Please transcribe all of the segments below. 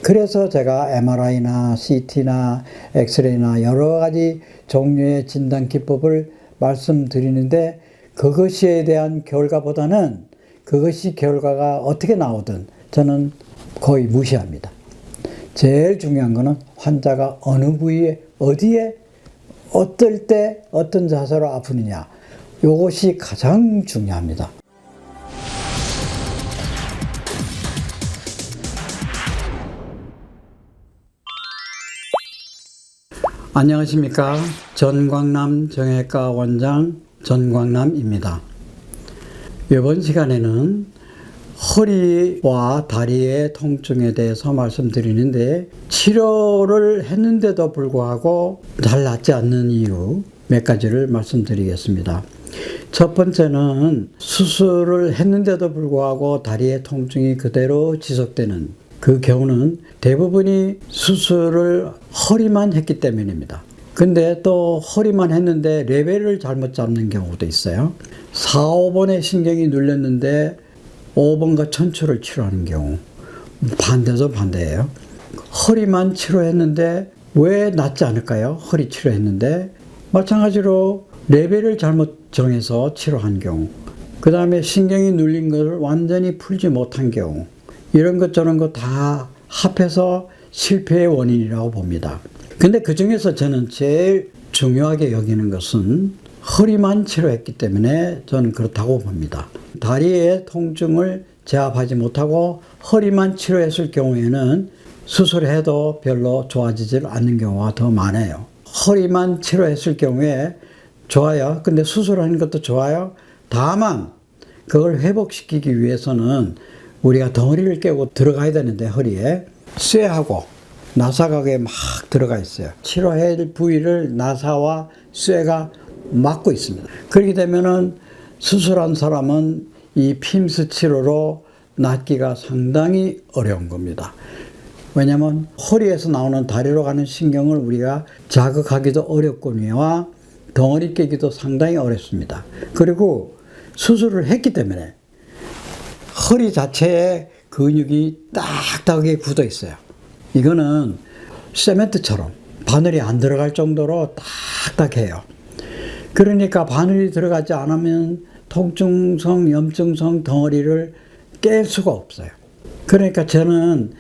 그래서 제가 MRI나 CT나 엑스레이나 여러 가지 종류의 진단 기법을 말씀드리는데 그것에 대한 결과보다는 그것이 결과가 어떻게 나오든 저는 거의 무시합니다. 제일 중요한 거는 환자가 어느 부위에 어디에 어떨 때 어떤 자세로 아프느냐, 이것이 가장 중요합니다. 안녕하십니까. 전광남 정형외과 원장 전광남입니다. 이번 시간에는 허리와 다리의 통증에 대해서 말씀드리는데, 치료를 했는데도 불구하고 잘 낫지 않는 이유 몇 가지를 말씀드리겠습니다. 첫 번째는 수술을 했는데도 불구하고 다리의 통증이 그대로 지속되는 그 경우는 대부분이 수술을 허리만 했기 때문입니다. 근데 또 허리만 했는데 레벨을 잘못 잡는 경우도 있어요. 4, 5번의 신경이 눌렸는데 5번과 천추를 치료하는 경우, 반대도 반대예요. 허리만 치료했는데 왜 낫지 않을까요? 허리 치료했는데. 마찬가지로 레벨을 잘못 정해서 치료한 경우, 그 다음에 신경이 눌린 것을 완전히 풀지 못한 경우, 이런 것 저런 거 다 합해서 실패의 원인이라고 봅니다. 근데 그 중에서 저는 제일 중요하게 여기는 것은 허리만 치료했기 때문에 저는 그렇다고 봅니다. 다리의 통증을 제압하지 못하고 허리만 치료했을 경우에는 수술해도 별로 좋아지질 않는 경우가 더 많아요. 허리만 치료했을 경우에 좋아요. 근데 수술하는 것도 좋아요. 다만 그걸 회복시키기 위해서는 우리가 덩어리를 깨고 들어가야 되는데, 허리에 쇠하고 나사각에 막 들어가 있어요. 치료해야 될 부위를 나사와 쇠가 막고 있습니다. 그렇게 되면은 수술한 사람은 이 핌스 치료로 낫기가 상당히 어려운 겁니다. 왜냐하면 허리에서 나오는 다리로 가는 신경을 우리가 자극하기도 어렵거니와 덩어리 깨기도 상당히 어렵습니다. 그리고 수술을 했기 때문에 허리 자체에 근육이 딱딱하게 굳어 있어요. 이거는 세멘트처럼 바늘이 안 들어갈 정도로 딱딱해요. 그러니까 바늘이 들어가지 않으면 통증성, 염증성 덩어리를 깰 수가 없어요. 그러니까 저는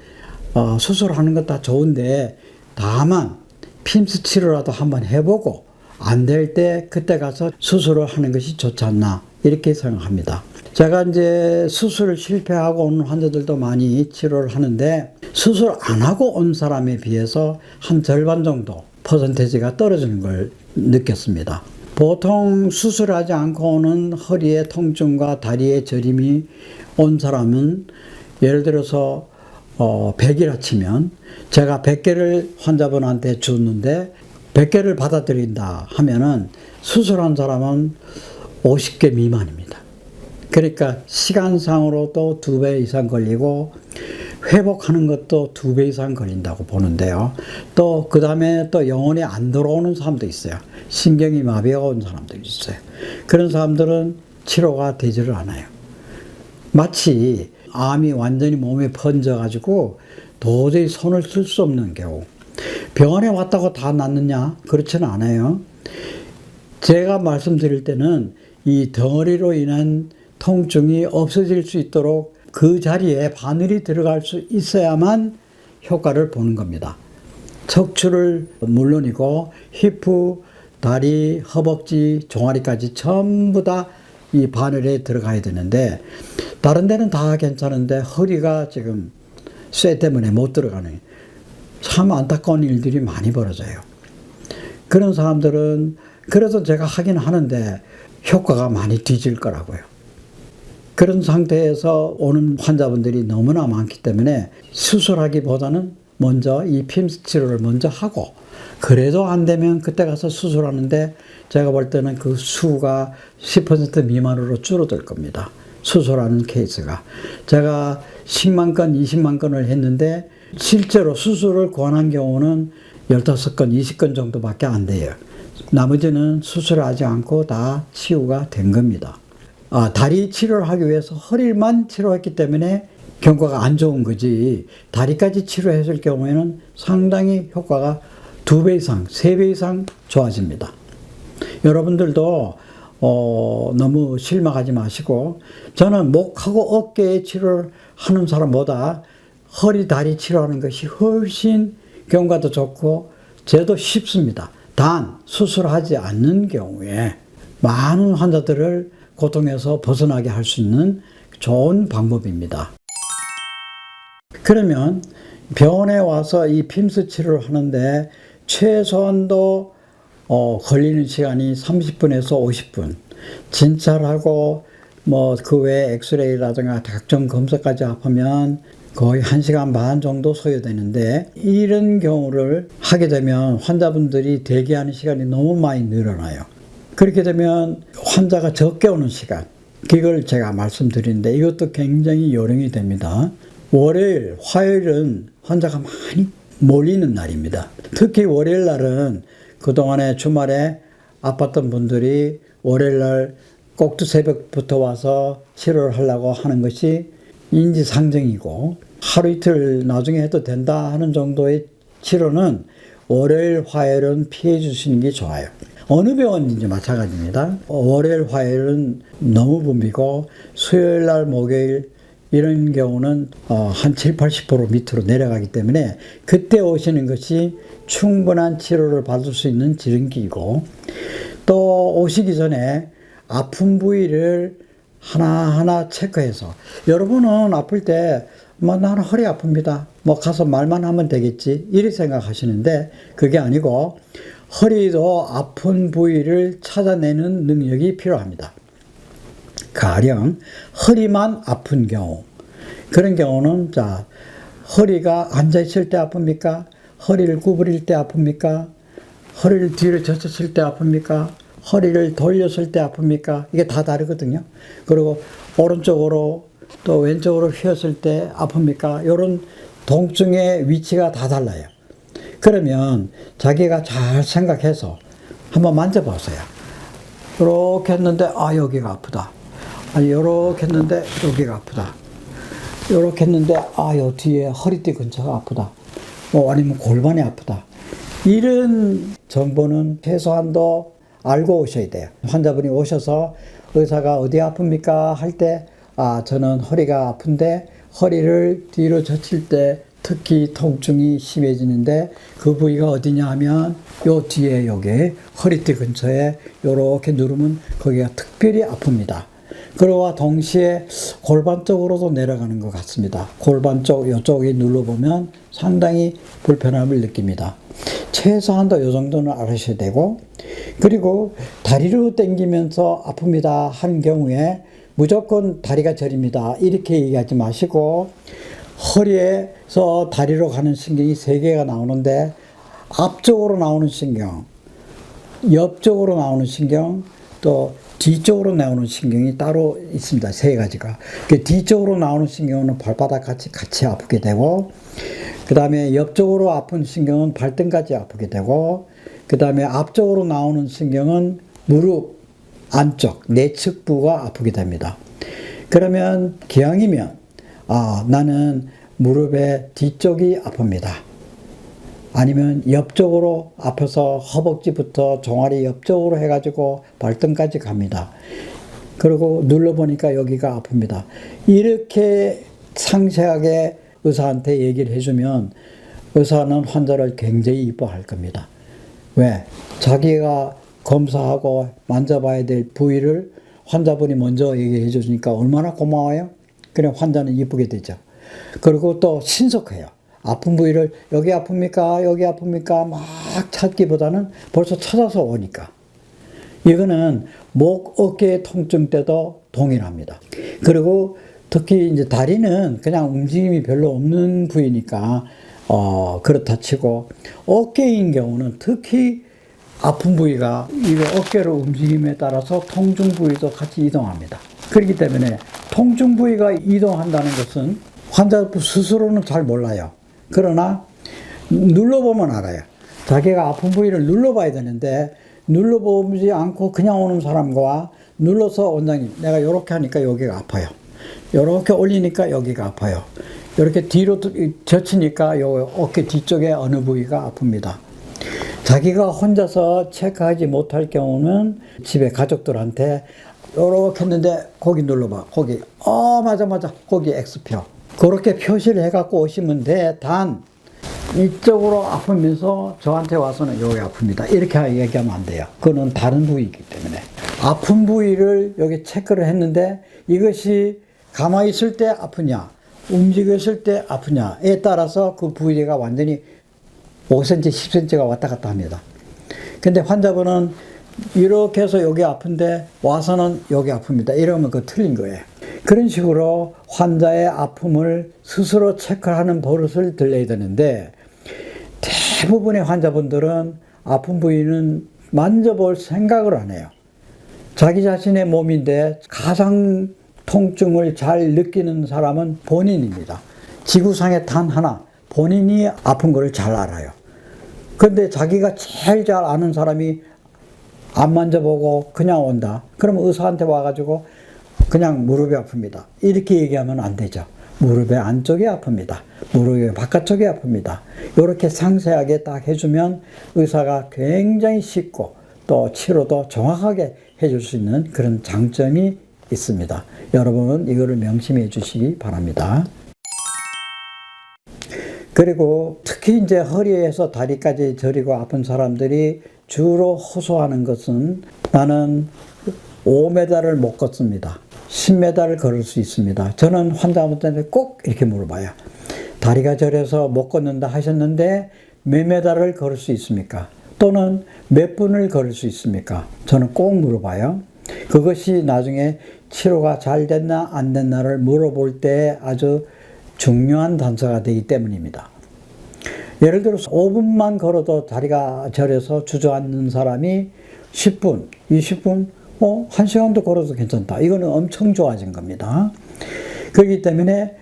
수술하는 것 다 좋은데, 다만 핌스 치료라도 한번 해보고 안 될 때 그때 가서 수술을 하는 것이 좋지 않나, 이렇게 생각합니다. 제가 이제 수술을 실패하고 온 환자들도 많이 치료를 하는데, 수술 안 하고 온 사람에 비해서 한 절반 정도 퍼센테이지가 떨어지는 걸 느꼈습니다. 보통 수술하지 않고 오는 허리의 통증과 다리의 저림이 온 사람은, 예를 들어서 100이라 치면 제가 100개를 환자분한테 줬는데 100개를 받아들인다 하면은 수술한 사람은 50개 미만입니다. 그러니까 시간상으로도 2배 이상 걸리고 회복하는 것도 2배 이상 걸린다고 보는데요. 또 그 다음에 또 영혼이 안 들어오는 사람도 있어요. 신경이 마비가 온 사람도 있어요. 그런 사람들은 치료가 되지를 않아요. 마치 암이 완전히 몸에 번져가지고 도저히 손을 쓸 수 없는 경우. 병원에 왔다고 다 낫느냐? 그렇지는 않아요. 제가 말씀드릴 때는 이 덩어리로 인한 통증이 없어질 수 있도록 그 자리에 바늘이 들어갈 수 있어야만 효과를 보는 겁니다. 척추를 물론이고 히프, 다리, 허벅지, 종아리까지 전부 다 이 바늘에 들어가야 되는데, 다른 데는 다 괜찮은데 허리가 지금 쇠 때문에 못 들어가는, 참 안타까운 일들이 많이 벌어져요. 그런 사람들은 그래서 제가 하긴 하는데 효과가 많이 뒤질 거라고요. 그런 상태에서 오는 환자분들이 너무나 많기 때문에 수술하기보다는 먼저 이 핌스 치료를 먼저 하고, 그래도 안 되면 그때 가서 수술하는데 제가 볼 때는 그 수가 10% 미만으로 줄어들 겁니다. 수술하는 케이스가. 제가 10만 건, 20만 건을 했는데 실제로 수술을 권한 경우는 15건, 20건 정도밖에 안 돼요. 나머지는 수술하지 않고 다 치유가 된 겁니다. 다리 치료를 하기 위해서 허리만 치료했기 때문에 경과가 안 좋은 거지, 다리까지 치료했을 경우에는 상당히 효과가 2배 이상, 3배 이상 좋아집니다. 여러분들도 너무 실망하지 마시고, 저는 목하고 어깨 치료를 하는 사람보다 허리, 다리 치료하는 것이 훨씬 경과도 좋고 제도 쉽습니다. 단 수술하지 않는 경우에 많은 환자들을 고통에서 벗어나게 할 수 있는 좋은 방법입니다. 그러면 병원에 와서 이 핌스 치료를 하는데 최소한도 걸리는 시간이 30분에서 50분. 진찰하고 뭐 그 외에 엑스레이라든가 각종 검사까지 합하면 거의 1시간 반 정도 소요되는데, 이런 경우를 하게 되면 환자분들이 대기하는 시간이 너무 많이 늘어나요. 그렇게 되면 환자가 적게 오는 시간, 그걸 제가 말씀드리는데 이것도 굉장히 요령이 됩니다. 월요일, 화요일은 환자가 많이 몰리는 날입니다. 특히 월요일 날은 그동안에 주말에 아팠던 분들이 월요일 날 꼭두 새벽부터 와서 치료를 하려고 하는 것이 인지상정이고, 하루 이틀 나중에 해도 된다 하는 정도의 치료는 월요일, 화요일은 피해 주시는 게 좋아요. 어느 병원인지 마찬가지입니다. 월요일, 화요일은 너무 붐비고, 수요일 날, 목요일 이런 경우는 한 7, 80% 밑으로 내려가기 때문에 그때 오시는 것이 충분한 치료를 받을 수 있는 지름길이고, 또 오시기 전에 아픈 부위를 하나하나 체크해서, 여러분은 아플 때 뭐 나는 허리 아픕니다, 뭐 가서 말만 하면 되겠지 이렇게 생각하시는데 그게 아니고, 허리도 아픈 부위를 찾아내는 능력이 필요합니다. 가령 허리만 아픈 경우, 그런 경우는 자, 허리가 앉아있을 때 아픕니까? 허리를 구부릴 때 아픕니까? 허리를 뒤로 젖혔을 때 아픕니까? 허리를 돌렸을 때 아픕니까? 이게 다 다르거든요. 그리고 오른쪽으로 또 왼쪽으로 휘었을 때 아픕니까? 이런 통증의 위치가 다 달라요. 그러면 자기가 잘 생각해서 한번 만져보세요. 이렇게 했는데 여기가 아프다. 아니 이렇게 했는데 여기가 아프다. 이렇게 했는데 요 뒤에 허리띠 근처가 아프다. 뭐 아니면 골반이 아프다. 이런 정보는 최소한도 알고 오셔야 돼요. 환자분이 오셔서 의사가 어디 아픕니까? 할 때 저는 허리가 아픈데 허리를 뒤로 젖힐 때 특히 통증이 심해지는데 그 부위가 어디냐 하면 요 뒤에 여기 허리띠 근처에 요렇게 누르면 거기가 특별히 아픕니다. 그러와 동시에 골반 쪽으로도 내려가는 것 같습니다. 골반 쪽 요쪽에 눌러보면 상당히 불편함을 느낍니다. 최소한도 요 정도는 알으셔야 되고, 그리고 다리로 당기면서 아픕니다 한 경우에 무조건 다리가 저립니다 이렇게 얘기하지 마시고, 허리에서 다리로 가는 신경이 3개가 나오는데 앞쪽으로 나오는 신경, 옆쪽으로 나오는 신경, 또 뒤쪽으로 나오는 신경이 따로 있습니다. 3가지가. 그 뒤쪽으로 나오는 신경은 발바닥 같이 아프게 되고, 그 다음에 옆쪽으로 아픈 신경은 발등까지 아프게 되고, 그 다음에 앞쪽으로 나오는 신경은 무릎 안쪽, 내측부가 아프게 됩니다. 그러면 기왕이면 나는 무릎의 뒤쪽이 아픕니다. 아니면 옆쪽으로 아파서 허벅지부터 종아리 옆쪽으로 해가지고 발등까지 갑니다. 그리고 눌러보니까 여기가 아픕니다. 이렇게 상세하게 의사한테 얘기를 해주면 의사는 환자를 굉장히 이뻐할 겁니다. 왜? 자기가 검사하고 만져봐야 될 부위를 환자분이 먼저 얘기해 주니까 얼마나 고마워요? 그래 환자는 이쁘게 되죠. 그리고 또 신속해요. 아픈 부위를 여기 아픕니까? 여기 아픕니까? 막 찾기보다는 벌써 찾아서 오니까. 이거는 목, 어깨 통증 때도 동일합니다. 그리고 특히 이제 다리는 그냥 움직임이 별로 없는 부위니까 그렇다 치고, 어깨인 경우는 특히 아픈 부위가 이거 어깨로 움직임에 따라서 통증 부위도 같이 이동합니다. 그렇기 때문에 통증 부위가 이동한다는 것은 환자 스스로는 잘 몰라요. 그러나 눌러보면 알아요. 자기가 아픈 부위를 눌러봐야 되는데 눌러보지 않고 그냥 오는 사람과 눌러서 원장님 내가 이렇게 하니까 여기가 아파요. 이렇게 올리니까 여기가 아파요. 이렇게 뒤로 젖히니까 요 어깨 뒤쪽에 어느 부위가 아픕니다. 자기가 혼자서 체크하지 못할 경우는 집에 가족들한테 이렇게 했는데 거기 눌러봐. 거기 맞아 거기 X표. 그렇게 표시를 해갖고 오시면 돼. 단 이쪽으로 아프면서 저한테 와서는 여기 아픕니다. 이렇게 얘기하면 안 돼요. 그거는 다른 부위이기 때문에. 아픈 부위를 여기 체크를 했는데 이것이 가만히 있을 때 아프냐 움직였을 때 아프냐에 따라서 그 부위가 완전히 5cm, 10cm가 왔다 갔다 합니다. 근데 환자분은 이렇게 해서 여기 아픈데 와서는 여기 아픕니다. 이러면 그거 틀린 거예요. 그런 식으로 환자의 아픔을 스스로 체크하는 버릇을 들여야 되는데 대부분의 환자분들은 아픈 부위는 만져볼 생각을 안 해요. 자기 자신의 몸인데 가장 통증을 잘 느끼는 사람은 본인입니다. 지구상에 단 하나 본인이 아픈 거를 잘 알아요. 그런데 자기가 제일 잘 아는 사람이 안 만져보고 그냥 온다. 그러면 의사한테 와가지고 그냥 무릎이 아픕니다. 이렇게 얘기하면 안 되죠. 무릎의 안쪽이 아픕니다. 무릎의 바깥쪽이 아픕니다. 이렇게 상세하게 딱 해주면 의사가 굉장히 쉽고 또 치료도 정확하게 해줄 수 있는 그런 장점이 있습니다. 여러분은 이거를 명심해 주시기 바랍니다. 그리고 특히 이제 허리에서 다리까지 저리고 아픈 사람들이 주로 호소하는 것은 나는 5m를 못 걷습니다. 10m를 걸을 수 있습니다. 저는 환자분들한테 꼭 이렇게 물어봐요. 다리가 저려서 못 걷는다 하셨는데 몇 m를 걸을 수 있습니까? 또는 몇 분을 걸을 수 있습니까? 저는 꼭 물어봐요. 그것이 나중에 치료가 잘 됐나 안 됐나를 물어볼 때 아주 중요한 단서가 되기 때문입니다. 예를 들어서 5분만 걸어도 다리가 저려서 주저앉는 사람이 10분, 20분, 1시간도 걸어도 괜찮다. 이거는 엄청 좋아진 겁니다. 그렇기 때문에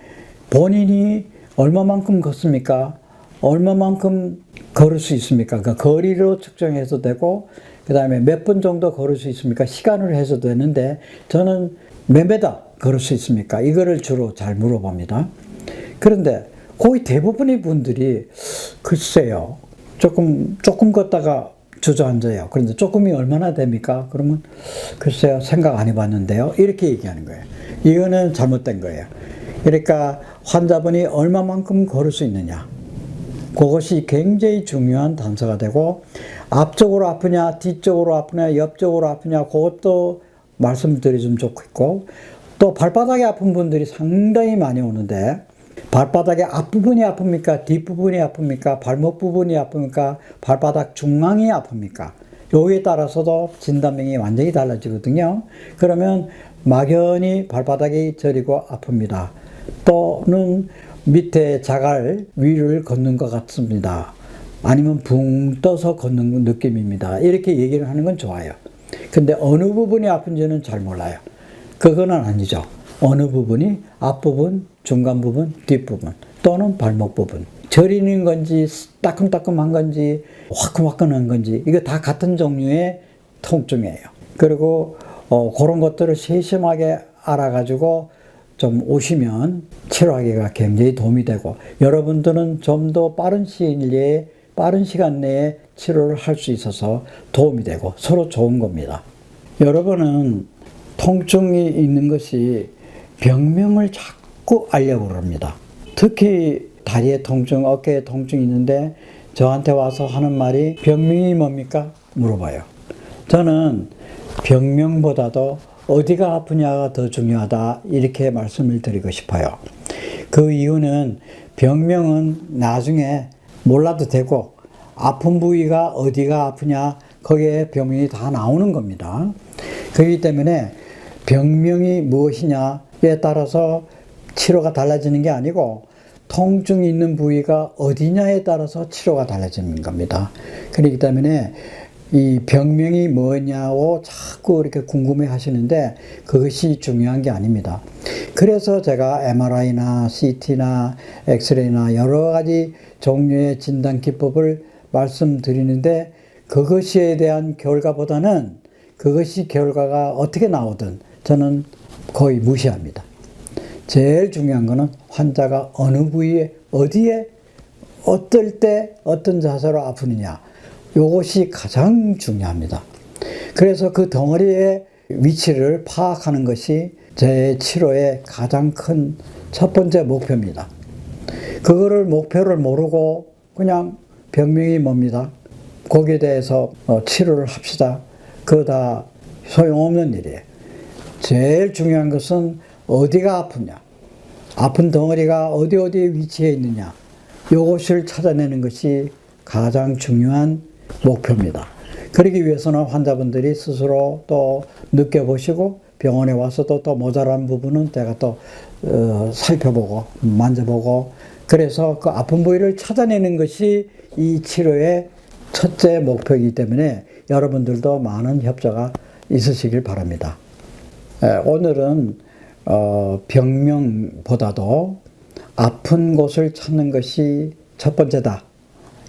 본인이 얼마만큼 걷습니까? 얼마만큼 걸을 수 있습니까? 그러니까 거리로 측정해서 되고 그 다음에 몇 분 정도 걸을 수 있습니까? 시간을 해서 되는데 저는 몇 메다 걸을 수 있습니까? 이거를 주로 잘 물어봅니다. 그런데 거의 대부분의 분들이 글쎄요. 조금 걷다가 주저앉아요. 그런데 조금이 얼마나 됩니까? 그러면 글쎄요. 생각 안 해봤는데요. 이렇게 얘기하는 거예요. 이거는 잘못된 거예요. 그러니까 환자분이 얼마만큼 걸을 수 있느냐. 그것이 굉장히 중요한 단서가 되고 앞쪽으로 아프냐 뒤쪽으로 아프냐 옆쪽으로 아프냐 그것도 말씀드리면 좋겠고 또 발바닥이 아픈 분들이 상당히 많이 오는데 발바닥의 앞부분이 아픕니까? 뒷부분이 아픕니까? 발목 부분이 아픕니까? 발바닥 중앙이 아픕니까? 여기에 따라서도 진단명이 완전히 달라지거든요. 그러면 막연히 발바닥이 저리고 아픕니다. 또는 밑에 자갈 위를 걷는 것 같습니다. 아니면 붕 떠서 걷는 느낌입니다. 이렇게 얘기를 하는 건 좋아요. 근데 어느 부분이 아픈지는 잘 몰라요. 그거는 아니죠. 어느 부분이 앞부분, 중간 부분, 뒷부분 또는 발목 부분 저리는 건지 따끔따끔한 건지 화끈화끈한 건지 이거 다 같은 종류의 통증이에요. 그리고 그런 것들을 세심하게 알아가지고 좀 오시면 치료하기가 굉장히 도움이 되고 여러분들은 좀 더 빠른 시간 내에 치료를 할 수 있어서 도움이 되고 서로 좋은 겁니다. 여러분은 통증이 있는 것이 병명을 자꾸 알려고 합니다. 특히 다리에 통증, 어깨에 통증이 있는데 저한테 와서 하는 말이 병명이 뭡니까? 물어봐요. 저는 병명보다도 어디가 아프냐가 더 중요하다 이렇게 말씀을 드리고 싶어요. 그 이유는 병명은 나중에 몰라도 되고 아픈 부위가 어디가 아프냐 거기에 병명이 다 나오는 겁니다. 그렇기 때문에 병명이 무엇이냐에 따라서 치료가 달라지는 게 아니고 통증이 있는 부위가 어디냐에 따라서 치료가 달라지는 겁니다. 그렇기 때문에 이 병명이 뭐냐고 자꾸 이렇게 궁금해 하시는데 그것이 중요한 게 아닙니다. 그래서 제가 MRI나 CT나 엑스레이나 여러 가지 종류의 진단 기법을 말씀드리는데 그것에 대한 결과보다는 그것이 결과가 어떻게 나오든 저는 거의 무시합니다. 제일 중요한 거는 환자가 어느 부위에 어디에 어떨 때 어떤 자세로 아프느냐, 이것이 가장 중요합니다. 그래서 그 덩어리의 위치를 파악하는 것이 제 치료의 가장 큰 첫 번째 목표입니다. 그거를 목표를 모르고 그냥 병명이 뭡니다. 거기에 대해서 치료를 합시다. 그거 다 소용없는 일이에요. 제일 중요한 것은 어디가 아프냐, 아픈 덩어리가 어디 위치해 있느냐, 이것을 찾아내는 것이 가장 중요한 목표입니다. 그러기 위해서는 환자분들이 스스로 또 느껴보시고 병원에 와서도 또 모자란 부분은 제가 또 살펴보고 만져보고, 그래서 그 아픈 부위를 찾아내는 것이 이 치료의 첫째 목표이기 때문에 여러분들도 많은 협조가 있으시길 바랍니다. 오늘은 병명보다도 아픈 곳을 찾는 것이 첫 번째다,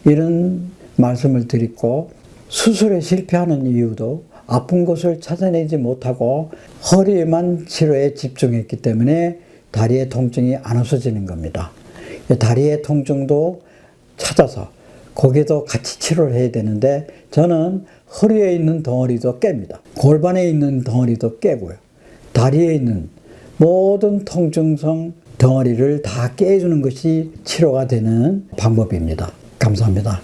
이런 말씀을 드리고, 수술에 실패하는 이유도 아픈 곳을 찾아내지 못하고 허리에만 치료에 집중했기 때문에 다리의 통증이 안 없어지는 겁니다. 다리의 통증도 찾아서 거기도 같이 치료를 해야 되는데, 저는 허리에 있는 덩어리도 깹니다. 골반에 있는 덩어리도 깨고요. 다리에 있는 모든 통증성 덩어리를 다 깨주는 것이 치료가 되는 방법입니다. 감사합니다.